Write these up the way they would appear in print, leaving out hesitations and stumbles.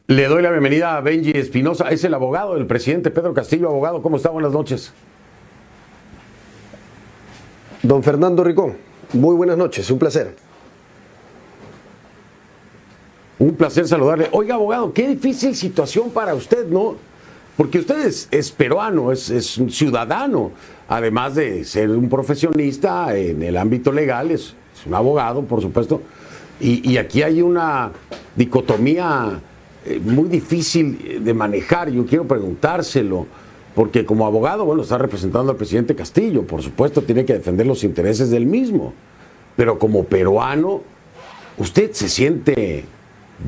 Le doy la bienvenida a Benji Espinosa, es el abogado del presidente Pedro Castillo. Abogado, ¿cómo está? Buenas noches. Don Fernando Ricón, muy buenas noches, un placer. Un placer saludarle. Oiga, abogado, qué difícil situación para usted, ¿no? Porque usted es peruano, es un ciudadano, además de ser un profesionista en el ámbito legal, es un abogado, por supuesto, y aquí hay una dicotomía muy difícil de manejar. Yo quiero preguntárselo, porque como abogado, bueno, está representando al presidente Castillo, por supuesto, tiene que defender los intereses del mismo, pero como peruano, ¿usted se siente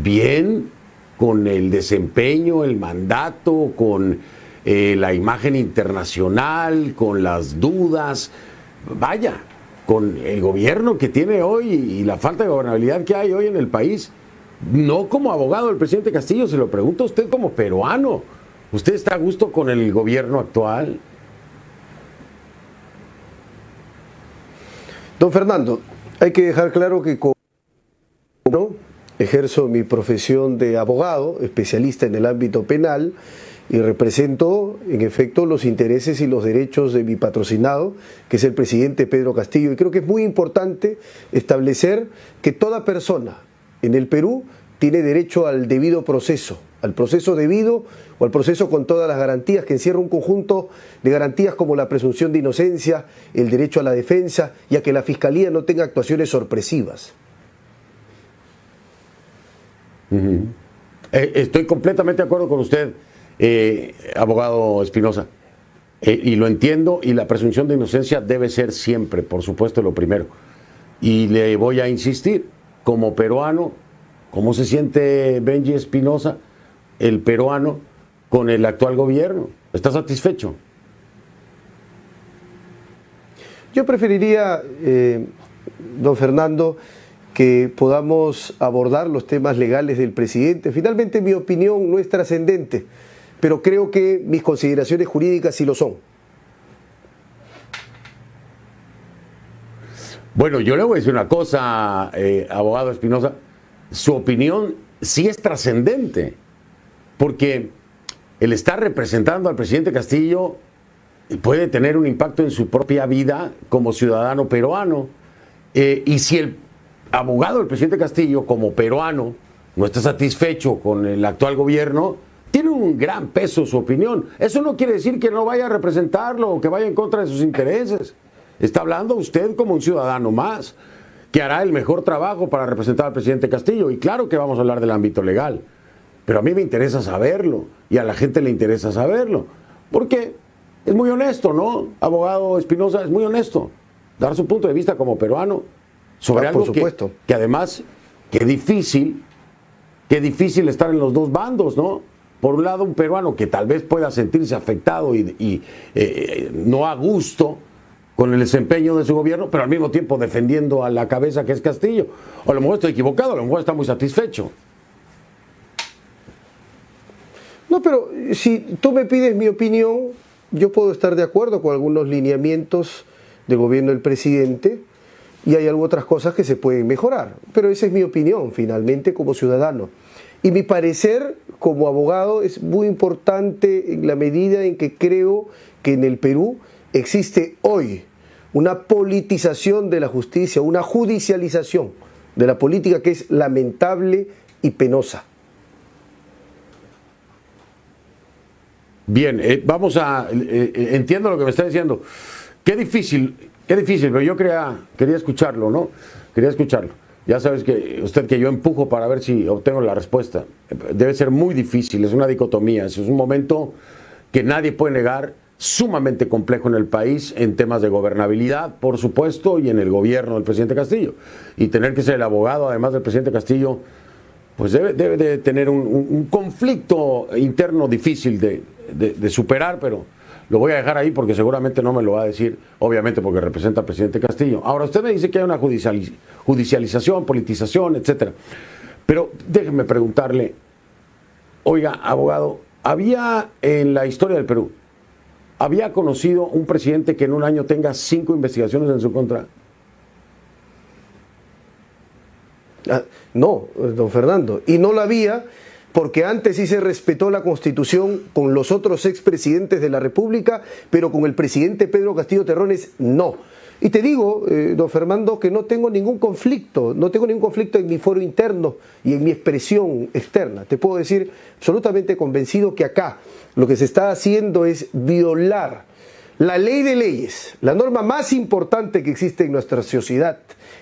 bien con el desempeño, el mandato, con la imagen internacional, con las dudas, vaya, con el gobierno que tiene hoy y la falta de gobernabilidad que hay hoy en el país? No como abogado del presidente Castillo, se lo pregunto a usted como peruano. ¿Usted está a gusto con el gobierno actual? Don Fernando, hay que dejar claro que como ejerzo mi profesión de abogado, especialista en el ámbito penal, y represento, en efecto, los intereses y los derechos de mi patrocinado, que es el presidente Pedro Castillo. Y creo que es muy importante establecer que toda persona en el Perú tiene derecho al debido proceso, al proceso debido o al proceso con todas las garantías, que encierra un conjunto de garantías como la presunción de inocencia, el derecho a la defensa y a que la Fiscalía no tenga actuaciones sorpresivas. Estoy completamente de acuerdo con usted, abogado Espinosa, y lo entiendo, y la presunción de inocencia debe ser siempre, por supuesto, lo primero. Y le voy a insistir, como peruano, ¿cómo se siente Benji Espinosa, el peruano, con el actual gobierno? ¿Está satisfecho? Yo preferiría, don Fernando, que podamos abordar los temas legales del presidente. Finalmente, mi opinión no es trascendente, pero creo que mis consideraciones jurídicas sí lo son. Bueno, yo le voy a decir una cosa, abogado Espinosa, su opinión sí es trascendente, porque el estar representando al presidente Castillo puede tener un impacto en su propia vida como ciudadano peruano, y si el abogado del presidente Castillo, como peruano, no está satisfecho con el actual gobierno, tiene un gran peso su opinión. Eso no quiere decir que no vaya a representarlo o que vaya en contra de sus intereses. Está hablando usted como un ciudadano más, que hará el mejor trabajo para representar al presidente Castillo. Y claro que vamos a hablar del ámbito legal, pero a mí me interesa saberlo y a la gente le interesa saberlo, porque es muy honesto, ¿no? Abogado Espinosa, es muy honesto dar su punto de vista como peruano sobre algo que además, qué difícil estar en los dos bandos, ¿no? Por un lado, un peruano que tal vez pueda sentirse afectado y no a gusto con el desempeño de su gobierno, pero al mismo tiempo defendiendo a la cabeza que es Castillo. O a lo mejor estoy equivocado, a lo mejor está muy satisfecho. No, pero si tú me pides mi opinión, yo puedo estar de acuerdo con algunos lineamientos del gobierno del presidente, y hay otras cosas que se pueden mejorar, pero esa es mi opinión finalmente como ciudadano. Y mi parecer como abogado es muy importante en la medida en que creo que en el Perú existe hoy una politización de la justicia, una judicialización de la política que es lamentable y penosa. Bien, entiendo lo que me está diciendo. Qué difícil, pero yo quería escucharlo, ¿no? Quería escucharlo. Ya sabes que usted que yo empujo para ver si obtengo la respuesta. Debe ser muy difícil, es una dicotomía, es un momento que nadie puede negar, sumamente complejo en el país en temas de gobernabilidad, por supuesto, y en el gobierno del presidente Castillo. Y tener que ser el abogado, además del presidente Castillo, pues debe de tener un conflicto interno difícil de superar, pero lo voy a dejar ahí porque seguramente no me lo va a decir, obviamente porque representa al presidente Castillo. Ahora, usted me dice que hay una judicialización, politización, etcétera. Pero déjeme preguntarle, oiga, abogado, ¿había en la historia del Perú, había conocido un presidente que en un año tenga 5 investigaciones en su contra? No, don Fernando, y no la había porque antes sí se respetó la Constitución con los otros expresidentes de la República, pero con el presidente Pedro Castillo Terrones no. Y te digo, don Fernando, que no tengo ningún conflicto en mi foro interno y en mi expresión externa. Te puedo decir absolutamente convencido que acá lo que se está haciendo es violar la ley de leyes, la norma más importante que existe en nuestra sociedad,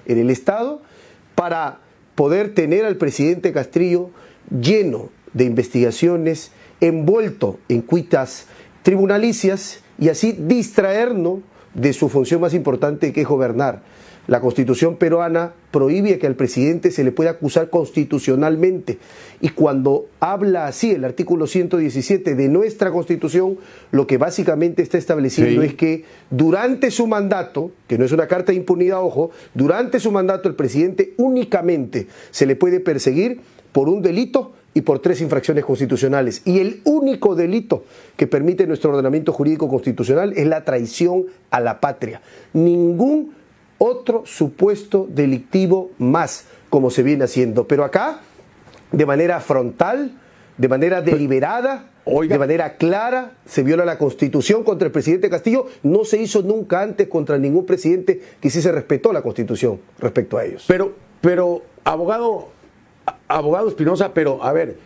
en el Estado, para poder tener al presidente Castillo lleno de investigaciones, envuelto en cuitas tribunalicias y así distraernos de su función más importante, que es gobernar. La Constitución peruana prohíbe que al presidente se le pueda acusar constitucionalmente, y cuando habla así el artículo 117 de nuestra Constitución, lo que básicamente está estableciendo es que durante su mandato, que no es una carta de impunidad, ojo, durante su mandato el presidente únicamente se le puede perseguir por un delito y por 3 infracciones constitucionales. Y el único delito que permite nuestro ordenamiento jurídico constitucional es la traición a la patria. Ningún otro supuesto delictivo más, como se viene haciendo. Pero acá, de manera frontal, de manera deliberada, de manera clara, se viola la Constitución contra el presidente Castillo. No se hizo nunca antes contra ningún presidente que sí se respetó la Constitución respecto a ellos. Pero abogado Espinosa, pero a ver,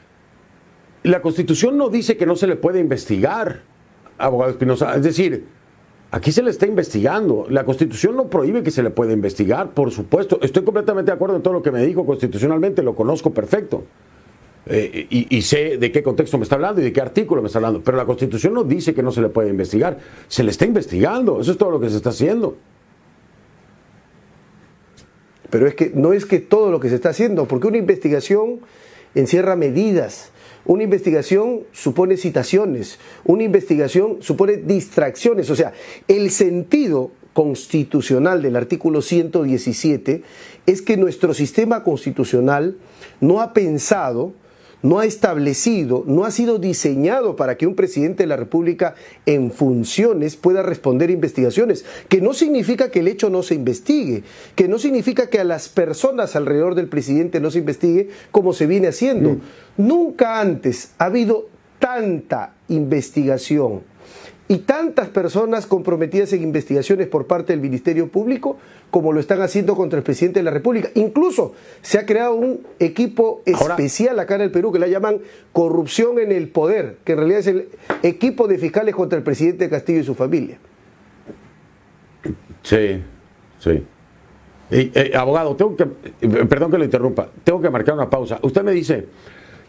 la Constitución no dice que no se le puede investigar, abogado Espinosa. Es decir, aquí se le está investigando. La Constitución no prohíbe que se le pueda investigar, por supuesto. Estoy completamente de acuerdo en todo lo que me dijo constitucionalmente, lo conozco perfecto. Y sé de qué contexto me está hablando y de qué artículo me está hablando. Pero la Constitución no dice que no se le puede investigar. Se le está investigando. Eso es todo lo que se está haciendo. Pero es que no es que todo lo que se está haciendo, porque una investigación encierra medidas, una investigación supone citaciones, una investigación supone distracciones. O sea, el sentido constitucional del artículo 117 es que nuestro sistema constitucional no ha pensado, no ha establecido, no ha sido diseñado para que un presidente de la República en funciones pueda responder investigaciones, que no significa que el hecho no se investigue, que no significa que a las personas alrededor del presidente no se investigue como se viene haciendo. Nunca antes ha habido tanta investigación y tantas personas comprometidas en investigaciones por parte del Ministerio Público como lo están haciendo contra el presidente de la República. Incluso se ha creado un equipo especial acá en el Perú que la llaman corrupción en el poder, que en realidad es el equipo de fiscales contra el presidente Castillo y su familia. Sí. Abogado, perdón que lo interrumpa, tengo que marcar una pausa. Usted me dice,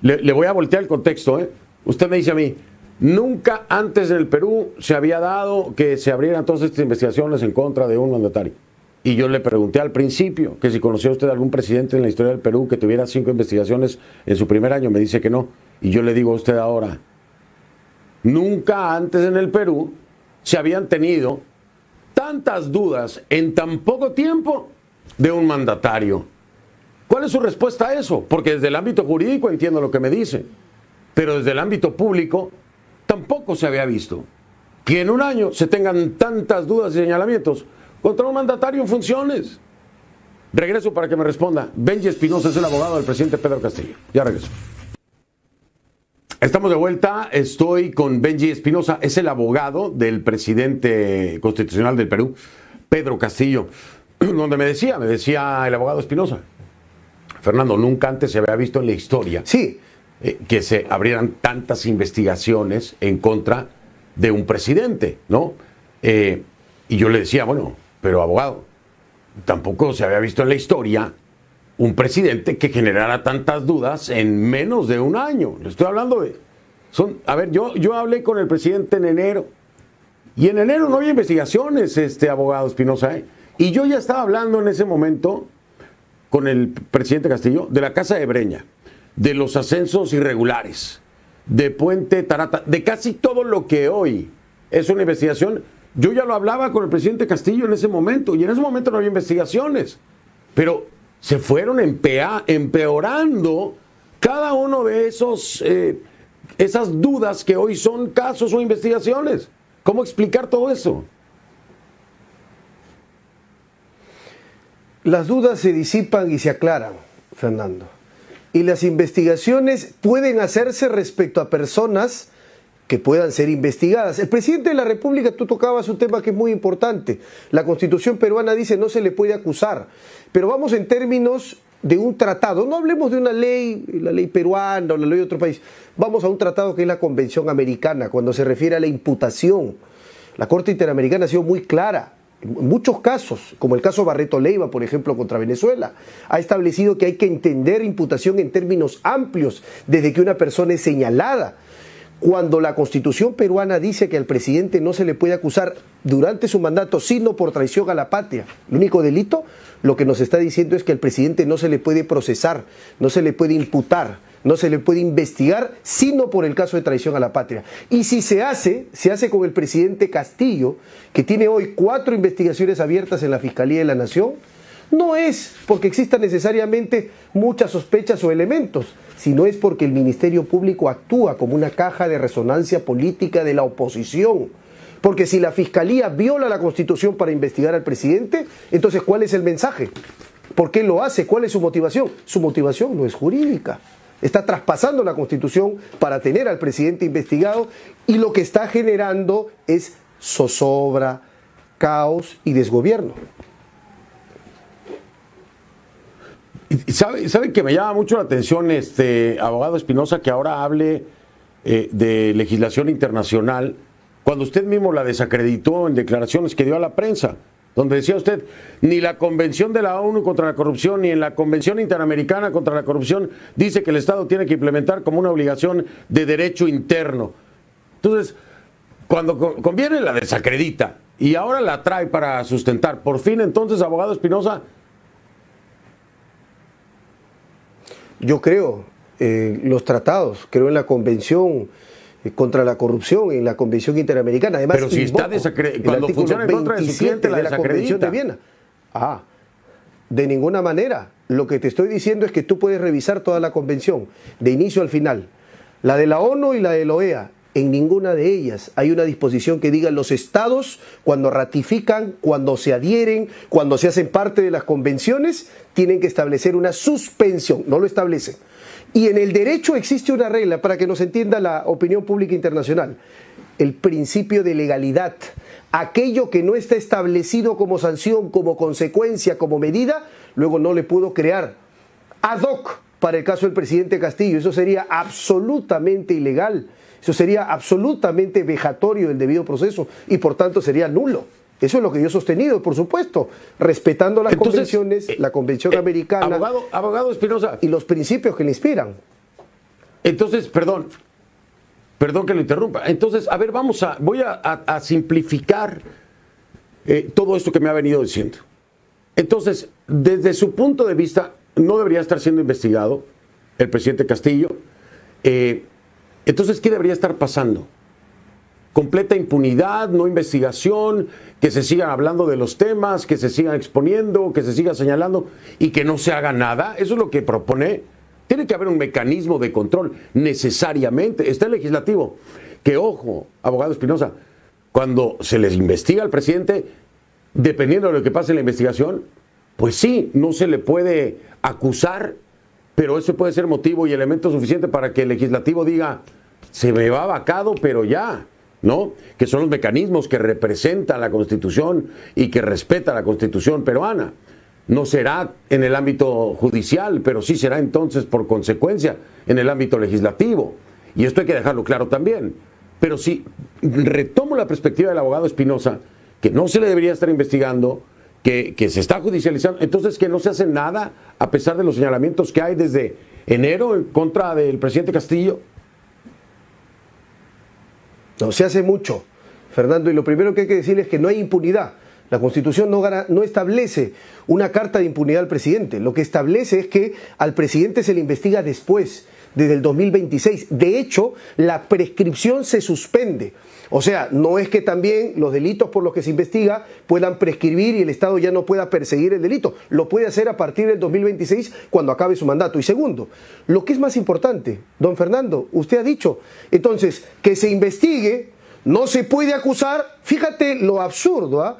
le voy a voltear el contexto, Usted me dice a mí, nunca antes en el Perú se había dado que se abrieran todas estas investigaciones en contra de un mandatario. Y yo le pregunté al principio que si conocía usted algún presidente en la historia del Perú que tuviera 5 investigaciones en su primer año. Me dice que no. Y yo le digo a usted ahora, nunca antes en el Perú se habían tenido tantas dudas en tan poco tiempo de un mandatario. ¿Cuál es su respuesta a eso? Porque desde el ámbito jurídico entiendo lo que me dice, pero desde el ámbito público tampoco se había visto que en un año se tengan tantas dudas y señalamientos contra un mandatario en funciones. Regreso para que me responda. Benji Espinosa es el abogado del presidente Pedro Castillo. Ya regreso. Estamos de vuelta. Estoy con Benji Espinosa. Es el abogado del presidente constitucional del Perú, Pedro Castillo. Donde me decía el abogado Espinosa, Fernando, nunca antes se había visto en la historia que se abrieran tantas investigaciones en contra de un presidente, ¿no? Y yo le decía, bueno, pero abogado, tampoco se había visto en la historia un presidente que generara tantas dudas en menos de un año. Le estoy hablando de... yo hablé con el presidente en enero, y en enero no había investigaciones, abogado Espinosa, y yo ya estaba hablando en ese momento con el presidente Castillo de la Casa de Breña, de los ascensos irregulares, de Puente Tarata, de casi todo lo que hoy es una investigación. Yo ya lo hablaba con el presidente Castillo en ese momento, y en ese momento no había investigaciones, pero se fueron empeorando cada uno de esas dudas que hoy son casos o investigaciones. ¿Cómo explicar todo eso? Las dudas se disipan y se aclaran, Fernando. y las investigaciones pueden hacerse respecto a personas que puedan ser investigadas. El presidente de la República, tú tocabas un tema que es muy importante. La Constitución peruana dice no se le puede acusar, pero vamos en términos de un tratado. No hablemos de una ley, la ley peruana o la ley de otro país. Vamos a un tratado que es la Convención Americana, cuando se refiere a la imputación. La Corte Interamericana ha sido muy clara. En muchos casos, como el caso Barreto Leiva, por ejemplo, contra Venezuela, ha establecido que hay que entender imputación en términos amplios, desde que una persona es señalada. Cuando la Constitución peruana dice que al presidente no se le puede acusar durante su mandato, sino por traición a la patria, el único delito, lo que nos está diciendo es que al presidente no se le puede procesar, no se le puede imputar, no se le puede investigar, sino por el caso de traición a la patria. Y si se hace con el presidente Castillo, que tiene hoy 4 investigaciones abiertas en la Fiscalía de la Nación, no es porque existan necesariamente muchas sospechas o elementos, sino es porque el Ministerio Público actúa como una caja de resonancia política de la oposición. Porque si la Fiscalía viola la Constitución para investigar al presidente, entonces ¿cuál es el mensaje? ¿Por qué lo hace? ¿Cuál es su motivación? Su motivación no es jurídica. Está traspasando la Constitución para tener al presidente investigado y lo que está generando es zozobra, caos y desgobierno. ¿Sabe que me llama mucho la atención, abogado Espinosa, que ahora hable de legislación internacional, cuando usted mismo la desacreditó en declaraciones que dio a la prensa, donde decía usted, ni la Convención de la ONU contra la corrupción, ni en la Convención Interamericana contra la corrupción, dice que el Estado tiene que implementar como una obligación de derecho interno? Entonces, cuando conviene la desacredita, y ahora la trae para sustentar. Por fin, entonces, abogado Espinosa, yo creo en los tratados, creo en la Convención contra la corrupción, en la Convención Interamericana. Además, pero si está cuando funciona en contra de su cliente, la Convención de Viena. De ninguna manera. Lo que te estoy diciendo es que tú puedes revisar toda la Convención, de inicio al final. La de la ONU y la de la OEA. En ninguna de ellas hay una disposición que diga los estados, cuando ratifican, cuando se adhieren, cuando se hacen parte de las convenciones, tienen que establecer una suspensión. No lo establecen. Y en el derecho existe una regla, para que nos entienda la opinión pública internacional: el principio de legalidad. Aquello que no está establecido como sanción, como consecuencia, como medida, luego no le puedo crear ad hoc para el caso del presidente Castillo. Eso sería absolutamente ilegal. Eso sería absolutamente vejatorio del debido proceso y por tanto sería nulo. Eso es lo que yo he sostenido, por supuesto, respetando las convenciones, la Convención Americana, abogado Espinosa, y los principios que le inspiran. Entonces, perdón que lo interrumpa. Entonces, a ver, voy a simplificar todo esto que me ha venido diciendo. Entonces, desde su punto de vista, no debería estar siendo investigado el presidente Castillo. Entonces, ¿qué debería estar pasando? Completa impunidad, no investigación, que se sigan hablando de los temas, que se sigan exponiendo, que se siga señalando y que no se haga nada. Eso es lo que propone. Tiene que haber un mecanismo de control necesariamente. Está el legislativo. Que ojo, abogado Espinosa, cuando se les investiga al presidente, dependiendo de lo que pase en la investigación, pues sí, no se le puede acusar, pero eso puede ser motivo y elemento suficiente para que el legislativo diga, se me va vacado, pero ya, ¿no? Que son los mecanismos que representan la Constitución y que respeta la Constitución peruana. No será en el ámbito judicial, pero sí será entonces por consecuencia en el ámbito legislativo. Y esto hay que dejarlo claro también. Pero si retomo la perspectiva del abogado Espinosa, que no se le debería estar investigando, que se está judicializando, entonces que no se hace nada a pesar de los señalamientos que hay desde enero en contra del presidente Castillo. No, se hace mucho, Fernando, y lo primero que hay que decir es que no hay impunidad. La Constitución no establece una carta de impunidad al presidente. Lo que establece es que al presidente se le investiga después, desde el 2026. De hecho, la prescripción se suspende. O sea, no es que también los delitos por los que se investiga puedan prescribir y el Estado ya no pueda perseguir el delito. Lo puede hacer a partir del 2026 cuando acabe su mandato. Y segundo, lo que es más importante, don Fernando, usted ha dicho, entonces, que se investigue, no se puede acusar. Fíjate lo absurdo,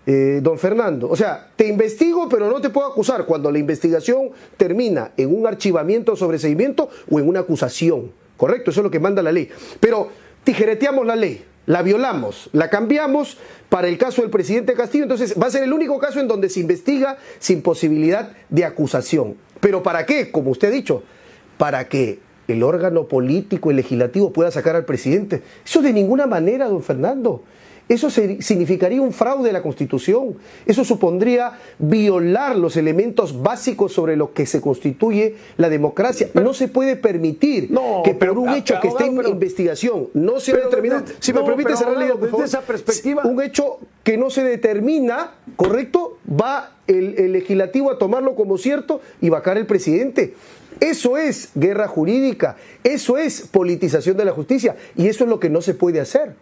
don Fernando. O sea, te investigo, pero no te puedo acusar cuando la investigación termina en un archivamiento o sobreseimiento o en una acusación. Correcto, eso es lo que manda la ley. Pero tijereteamos la ley, la violamos, la cambiamos para el caso del presidente Castillo, entonces va a ser el único caso en donde se investiga sin posibilidad de acusación. ¿Pero para qué? Como usted ha dicho, para que el órgano político y legislativo pueda sacar al presidente. Eso de ninguna manera, don Fernando. Eso significaría un fraude a la Constitución. Eso supondría violar los elementos básicos sobre los que se constituye la democracia. No se puede permitir que por un hecho que esté en investigación no se determina. Si me permite cerrar la idea, por favor. Desde esa perspectiva, un hecho que no se determina, correcto, va el legislativo a tomarlo como cierto y vacar el presidente. Eso es guerra jurídica, eso es politización de la justicia y eso es lo que no se puede hacer.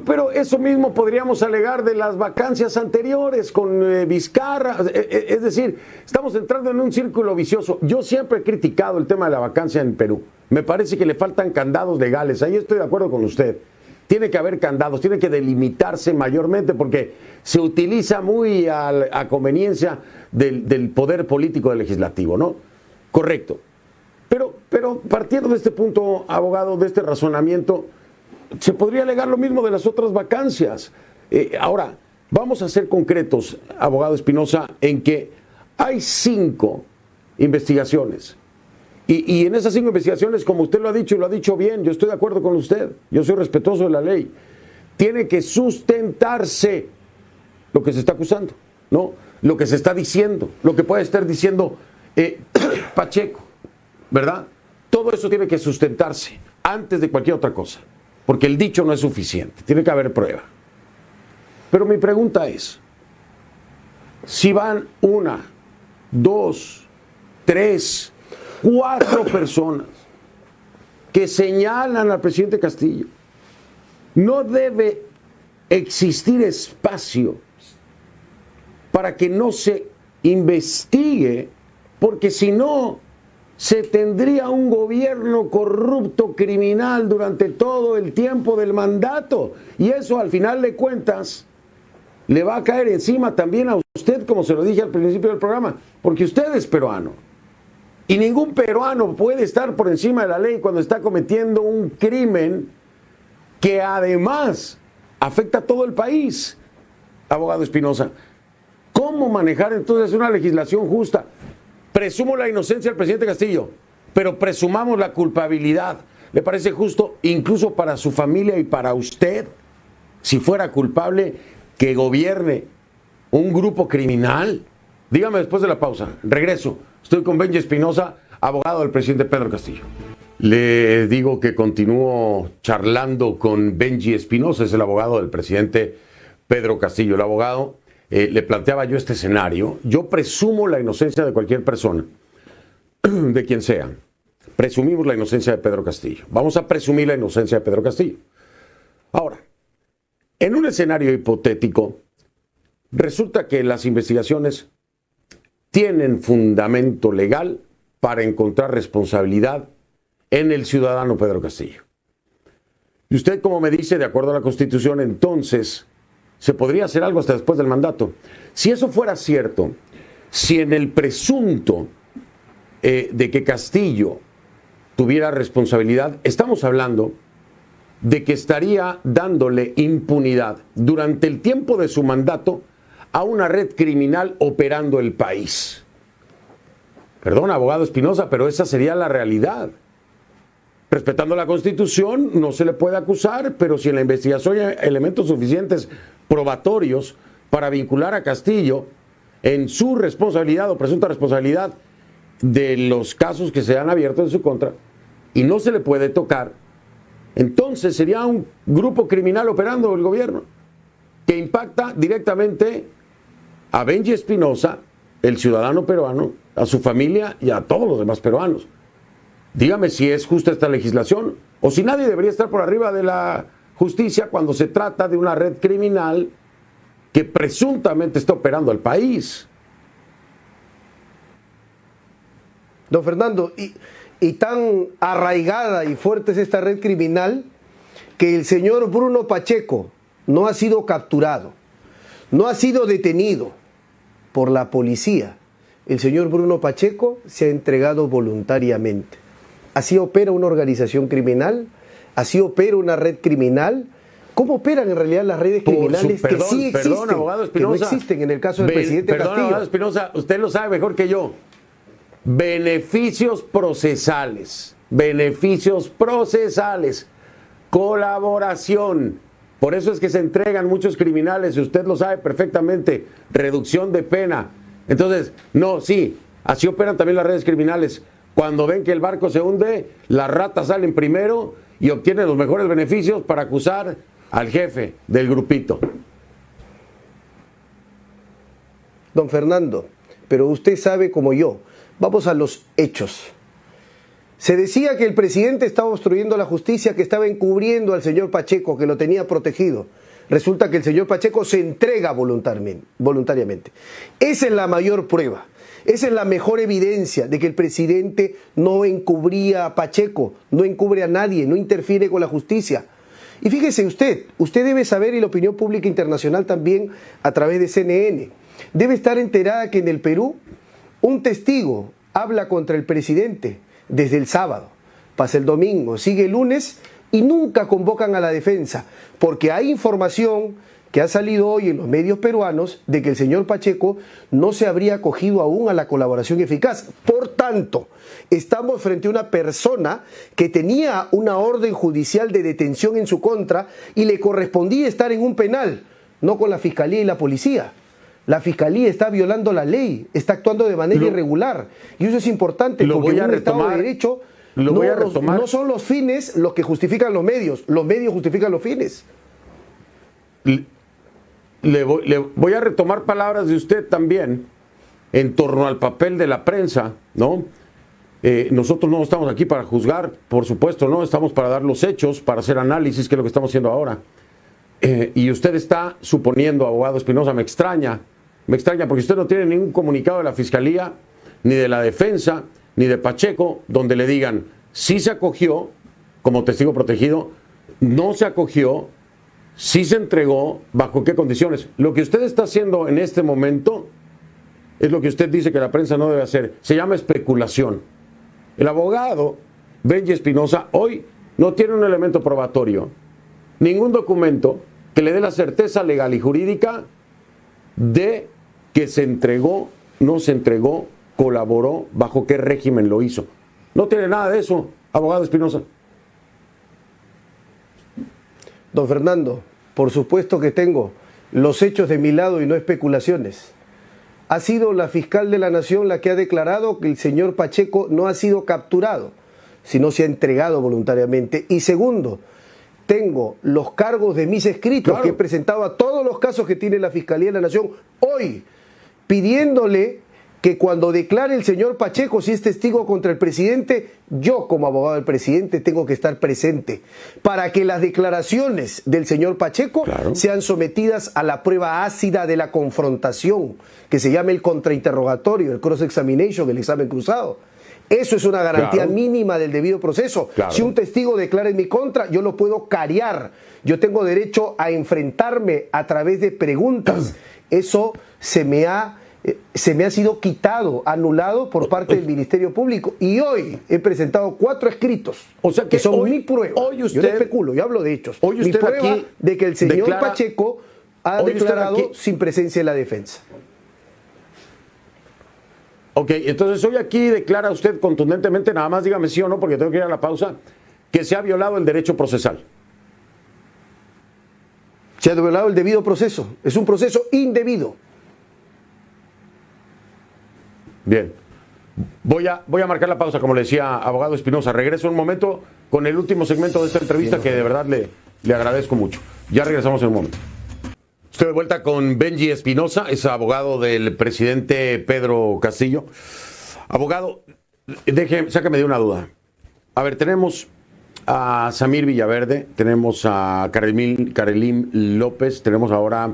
Pero eso mismo podríamos alegar de las vacancias anteriores con Vizcarra. Es decir, estamos entrando en un círculo vicioso. Yo siempre he criticado el tema de la vacancia en Perú. Me parece que le faltan candados legales. Ahí estoy de acuerdo con usted. Tiene que haber candados, tiene que delimitarse mayormente porque se utiliza muy a conveniencia del poder político del legislativo, ¿no? Correcto. Pero partiendo de este punto, abogado, de este razonamiento, se podría alegar lo mismo de las otras vacancias. Ahora, vamos a ser concretos, abogado Espinosa, en que hay 5 investigaciones. Y en esas 5 investigaciones, como usted lo ha dicho y lo ha dicho bien, yo estoy de acuerdo con usted, yo soy respetuoso de la ley, tiene que sustentarse lo que se está acusando, ¿no? Lo que se está diciendo, lo que puede estar diciendo Pacheco, ¿verdad? Todo eso tiene que sustentarse antes de cualquier otra cosa. Porque el dicho no es suficiente, tiene que haber prueba. Pero mi pregunta es, si van 1, 2, 3, 4 personas que señalan al presidente Castillo, no debe existir espacio para que no se investigue, porque si no, se tendría un gobierno corrupto, criminal durante todo el tiempo del mandato. Y eso, al final de cuentas, le va a caer encima también a usted, como se lo dije al principio del programa, porque usted es peruano. Y ningún peruano puede estar por encima de la ley cuando está cometiendo un crimen que además afecta a todo el país. Abogado Espinosa, ¿cómo manejar entonces una legislación justa? Presumo la inocencia del presidente Castillo, pero presumamos la culpabilidad. ¿Le parece justo, incluso para su familia y para usted, si fuera culpable, que gobierne un grupo criminal? Dígame después de la pausa. Regreso. Estoy con Benji Espinosa, abogado del presidente Pedro Castillo. Le digo que continúo charlando con Benji Espinosa, es el abogado del presidente Pedro Castillo. El abogado... le planteaba yo este escenario. Yo presumo la inocencia de cualquier persona, de quien sea. Presumimos la inocencia de Pedro Castillo. Vamos a presumir la inocencia de Pedro Castillo. Ahora, en un escenario hipotético, resulta que las investigaciones tienen fundamento legal para encontrar responsabilidad en el ciudadano Pedro Castillo. Y usted, como me dice, de acuerdo a la Constitución, entonces se podría hacer algo hasta después del mandato. Si eso fuera cierto, si en el presunto de que Castillo tuviera responsabilidad, estamos hablando de que estaría dándole impunidad durante el tiempo de su mandato a una red criminal operando el país. Perdón, abogado Espinosa, pero esa sería la realidad. Respetando la Constitución, no se le puede acusar, pero si en la investigación hay elementos suficientes probatorios para vincular a Castillo en su responsabilidad o presunta responsabilidad de los casos que se han abierto en su contra y no se le puede tocar, entonces sería un grupo criminal operando el gobierno que impacta directamente a Benji Espinosa, el ciudadano peruano, a su familia y a todos los demás peruanos. Dígame si es justa esta legislación o si nadie debería estar por arriba de la justicia cuando se trata de una red criminal que presuntamente está operando al país. Don Fernando, y tan arraigada y fuerte es esta red criminal que el señor Bruno Pacheco, no ha sido capturado, no ha sido detenido por la policía. El señor Bruno Pacheco se ha entregado voluntariamente. ¿Así opera una organización criminal? ¿Así opera una red criminal? ¿Cómo operan en realidad las redes criminales que sí existen, abogado que no existen en el caso del presidente Castillo? Abogado Espinosa, usted lo sabe mejor que yo. Beneficios procesales, colaboración. Por eso es que se entregan muchos criminales, y usted lo sabe perfectamente, reducción de pena. Entonces, no, sí, así operan también las redes criminales. Cuando ven que el barco se hunde, las ratas salen primero y obtienen los mejores beneficios para acusar al jefe del grupito. Don Fernando, pero usted sabe como yo, vamos a los hechos. Se decía que el presidente estaba obstruyendo la justicia, que estaba encubriendo al señor Pacheco, que lo tenía protegido. Resulta que el señor Pacheco se entrega voluntariamente. Esa es la mayor prueba. Esa es la mejor evidencia de que el presidente no encubría a Pacheco, no encubre a nadie, no interfiere con la justicia. Y fíjese usted debe saber, y la opinión pública internacional también a través de CNN, debe estar enterada que en el Perú un testigo habla contra el presidente desde el sábado, pasa el domingo, sigue el lunes y nunca convocan a la defensa, porque hay información que ha salido hoy en los medios peruanos de que el señor Pacheco no se habría acogido aún a la colaboración eficaz. Por tanto, estamos frente a una persona que tenía una orden judicial de detención en su contra y le correspondía estar en un penal, no con la fiscalía y la policía. La fiscalía está violando la ley, está actuando de manera irregular. Y eso es importante porque en un Estado de Derecho no son los fines los que justifican los medios justifican los fines. Le voy a retomar palabras de usted también en torno al papel de la prensa, ¿no? Nosotros no estamos aquí para juzgar, por supuesto, no, estamos para dar los hechos, para hacer análisis, que es lo que estamos haciendo ahora. Y usted está suponiendo, abogado Espinosa, me extraña porque usted no tiene ningún comunicado de la Fiscalía, ni de la Defensa, ni de Pacheco, donde le digan, sí se acogió como testigo protegido, no se acogió, sí se entregó, bajo qué condiciones. Lo que usted está haciendo en este momento es lo que usted dice que la prensa no debe hacer. Se llama especulación. El abogado Benji Espinosa hoy no tiene un elemento probatorio, ningún documento que le dé la certeza legal y jurídica de que se entregó, no se entregó, colaboró, bajo qué régimen lo hizo. No tiene nada de eso, abogado Espinosa. Don Fernando, por supuesto que tengo los hechos de mi lado y no especulaciones. Ha sido la fiscal de la Nación la que ha declarado que el señor Pacheco no ha sido capturado, sino se ha entregado voluntariamente. Y segundo, tengo los cargos de mis escritos que he presentado a todos los casos que tiene la Fiscalía de la Nación hoy, pidiéndole que cuando declare el señor Pacheco si es testigo contra el presidente, yo como abogado del presidente tengo que estar presente para que las declaraciones del señor Pacheco sean sometidas a la prueba ácida de la confrontación, que se llama el contrainterrogatorio, el cross-examination, el examen cruzado. Eso es una garantía mínima del debido proceso. Si un testigo declara en mi contra, yo lo puedo cariar. Yo tengo derecho a enfrentarme a través de preguntas. Eso se me ha sido quitado, anulado por parte del Ministerio Público. Y hoy he presentado 4 escritos, o sea que son mi prueba. Yo no especulo, yo hablo de hechos. Mi prueba de que el señor Pacheco ha declarado sin presencia de la defensa. Ok, entonces hoy aquí declara usted contundentemente, nada más dígame sí o no, porque tengo que ir a la pausa, que se ha violado el derecho procesal. Se ha violado el debido proceso. Es un proceso indebido. Bien. Voy a marcar la pausa, como le decía abogado Espinosa. Regreso un momento con el último segmento de esta entrevista, que de verdad le agradezco mucho. Ya regresamos en un momento. Estoy de vuelta con Benji Espinosa, es abogado del presidente Pedro Castillo. Abogado, sáqueme de una duda. A ver, tenemos a Samir Villaverde, tenemos a Karelim López, tenemos ahora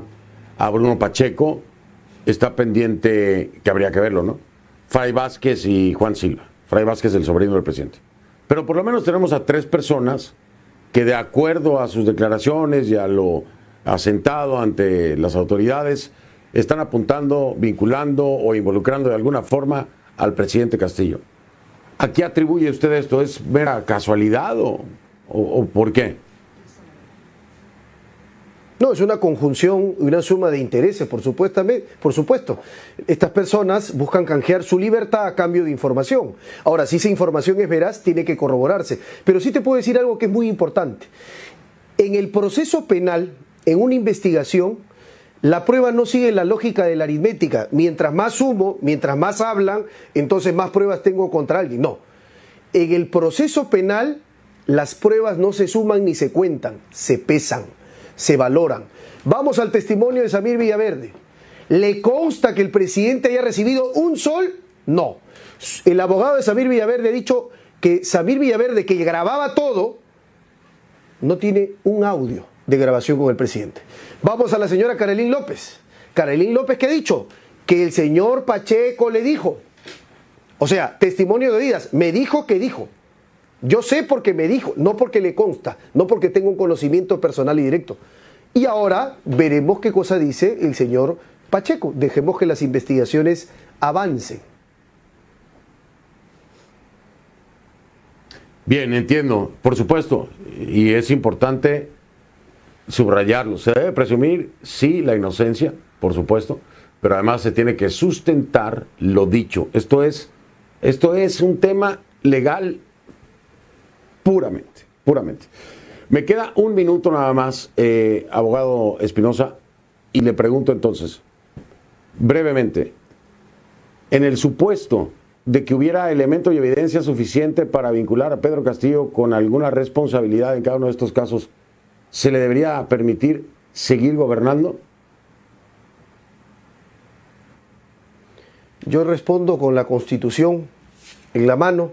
a Bruno Pacheco. Está pendiente, que habría que verlo, ¿no? Fray Vázquez y Juan Silva. Fray Vázquez, el sobrino del presidente. Pero por lo menos tenemos a 3 personas que, de acuerdo a sus declaraciones y a lo asentado ante las autoridades, están apuntando, vinculando o involucrando de alguna forma al presidente Castillo. ¿A qué atribuye usted esto? ¿Es mera casualidad o por qué? No, es una conjunción y una suma de intereses, por supuesto. Estas personas buscan canjear su libertad a cambio de información. Ahora, si esa información es veraz, tiene que corroborarse. Pero sí te puedo decir algo que es muy importante. En el proceso penal, en una investigación, la prueba no sigue la lógica de la aritmética. Mientras más sumo, mientras más hablan, entonces más pruebas tengo contra alguien. No. En el proceso penal, las pruebas no se suman ni se cuentan, se pesan, se valoran. Vamos al testimonio de Samir Villaverde. ¿Le consta que el presidente haya recibido un sol? No. El abogado de Samir Villaverde ha dicho que Samir Villaverde, que grababa todo, no tiene un audio de grabación con el presidente. Vamos a la señora Carolín López. Carolín López, ¿qué ha dicho? Que el señor Pacheco le dijo. O sea, testimonio de oídas. Me dijo que dijo. Yo sé porque me dijo, no porque le consta, no porque tengo un conocimiento personal y directo. Y ahora veremos qué cosa dice el señor Pacheco. Dejemos que las investigaciones avancen. Bien, entiendo, por supuesto, y es importante subrayarlo. Se debe presumir, sí, la inocencia, por supuesto, pero además se tiene que sustentar lo dicho. Esto es un tema legal puramente. Me queda un minuto nada más, abogado Espinosa, y le pregunto entonces, brevemente, en el supuesto de que hubiera elemento y evidencia suficiente para vincular a Pedro Castillo con alguna responsabilidad en cada uno de estos casos, ¿se le debería permitir seguir gobernando? Yo respondo con la Constitución en la mano,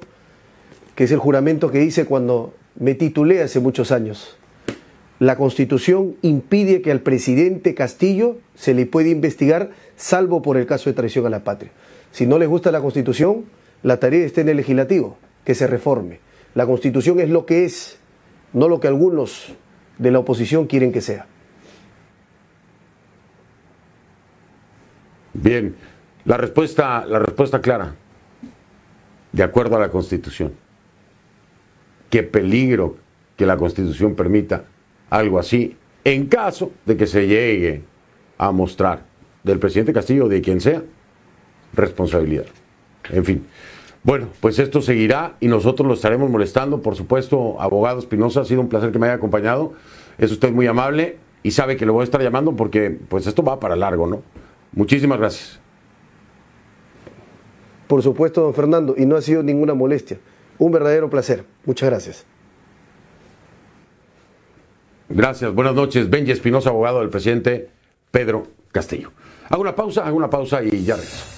que es el juramento que hice cuando me titulé hace muchos años. La Constitución impide que al presidente Castillo se le pueda investigar, salvo por el caso de traición a la patria. Si no les gusta la Constitución, la tarea está en el legislativo, que se reforme. La Constitución es lo que es, no lo que algunos de la oposición quieren que sea. Bien, la respuesta clara, de acuerdo a la Constitución. Qué peligro que la Constitución permita algo así, en caso de que se llegue a mostrar del presidente Castillo o de quien sea responsabilidad. En fin. Bueno, pues esto seguirá y nosotros lo estaremos molestando. Por supuesto, abogado Espinosa, ha sido un placer que me haya acompañado. Es usted muy amable y sabe que lo voy a estar llamando porque pues esto va para largo, ¿no? Muchísimas gracias. Por supuesto, don Fernando, y no ha sido ninguna molestia. Un verdadero placer. Muchas gracias. Gracias. Buenas noches. Benji Espinosa, abogado del presidente Pedro Castillo. Hago una pausa y ya regreso.